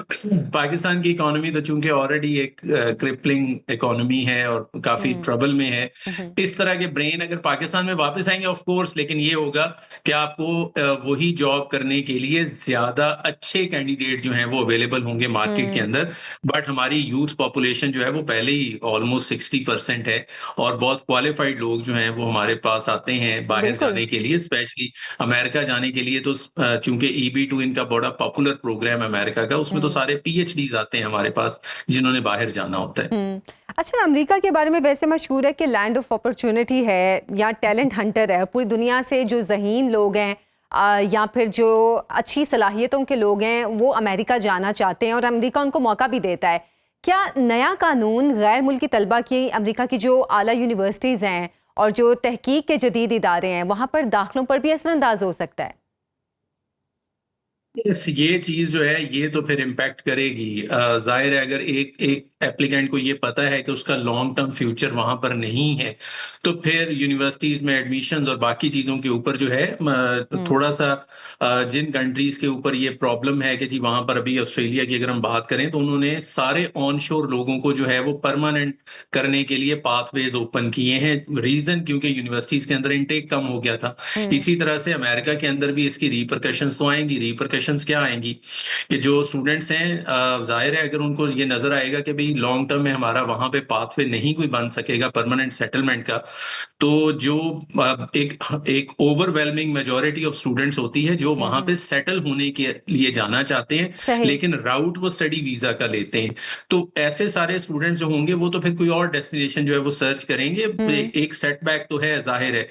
पाकिस्तान की इकोनॉमी तो चूंकि ऑलरेडी एक क्रिपलिंग इकोनॉमी है और काफी ट्रबल में है, इस तरह के ब्रेन अगर पाकिस्तान में वापस आएंगे ऑफ कोर्स, लेकिन ये होगा कि आपको वही जॉब करने के लिए ज्यादा अच्छे कैंडिडेट जो हैं वो अवेलेबल होंगे मार्केट के अंदर। बट हमारी यूथ पॉपुलेशन जो है वो पहले ही ऑलमोस्ट 60% है और बहुत क्वालिफाइड लोग जो हैं वो हमारे पास आते हैं बाहर जाने के लिए, स्पेशली अमेरिका जाने के लिए। तो चूंकि EB2 इनका बड़ा पॉपुलर प्रोग्राम अमेरिका का, उसमें तो सारे PhDs आते हैं हमारे पास जिन्होंने बाहर जाना होता है। अच्छा, अमेरिका के बारे में वैसे मशहूर है कि लैंड ऑफ अपॉर्चुनिटी है या टैलेंट हंटर है। पूरी दुनिया से जो ज़हीन लोग हैं या फिर जो अच्छी सलाहियतों के लोग हैं वो अमेरिका जाना चाहते हैं और अमेरिका उनको मौका भी देता है। क्या नया कानून गैर मुल्की तलबा की अमेरिका की जो आला यूनिवर्सिटीज़ हैं और जो तहकीक के जदीद इदारे हैं वहाँ पर दाखिलों पर भी असरअंदाज हो सकता है? ये चीज जो है ये तो फिर इम्पैक्ट करेगी। जाहिर है अगर एक एक एप्लीकेंट को ये पता है कि उसका लॉन्ग टर्म फ्यूचर वहां पर नहीं है, तो फिर यूनिवर्सिटीज में एडमिशंस और बाकी चीजों के ऊपर जो है थोड़ा सा जिन कंट्रीज के ऊपर ये प्रॉब्लम है कि जी वहां पर अभी ऑस्ट्रेलिया की अगर हम बात करें तो उन्होंने सारे ऑनशोर लोगों को जो है वो परमानेंट करने के लिए पाथवेज ओपन किए हैं। रीजन क्योंकि यूनिवर्सिटीज के अंदर इनटेक कम हो गया था। इसी तरह से अमेरिका के अंदर भी इसकी रिपरकशंस तो आएंगी। रिपरकशंस क्या आएंगी कि जो स्टूडेंट्स हैं जाहिर है अगर उनको ये नजर आएगा कि भाई लॉन्ग टर्म में हमारा वहां पे पाथवे नहीं कोई बन सकेगा परमानेंट सेटलमेंट का, तो जो एक ओवरवेलमिंग मेजॉरिटी ऑफ स्टूडेंट्स होती है जो वहां पे सेटल होने के लिए जाना चाहते हैं, सही। लेकिन राउट वो स्टडी वीजा का लेते हैं। तो ऐसे सारे स्टूडेंट्स जो होंगे वो तो फिर कोई और डेस्टिनेशन जो है वो सर्च करेंगे। एक सेटबैक तो है जाहिर है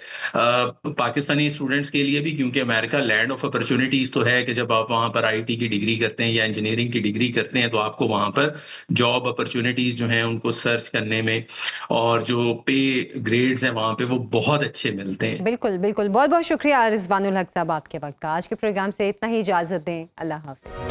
पाकिस्तानी स्टूडेंट्स के लिए भी, क्योंकि अमेरिका लैंड ऑफ अपॉर्चुनिटीज तो है कि जब आप वहां पर आईटी की डिग्री करते हैं या इंजीनियरिंग की डिग्री करते हैं तो आपको वहां पर जॉब अपॉर्चुनिटीज जो हैं उनको सर्च करने में और जो पे ग्रेड्स हैं वहां पे वो बहुत अच्छे मिलते हैं। बिल्कुल बिल्कुल, बहुत बहुत शुक्रिया रिजवानुल हक साहब आपके वक्त का। आज के प्रोग्राम से इतना ही इजाजत दें, अल्लाह हाफिज।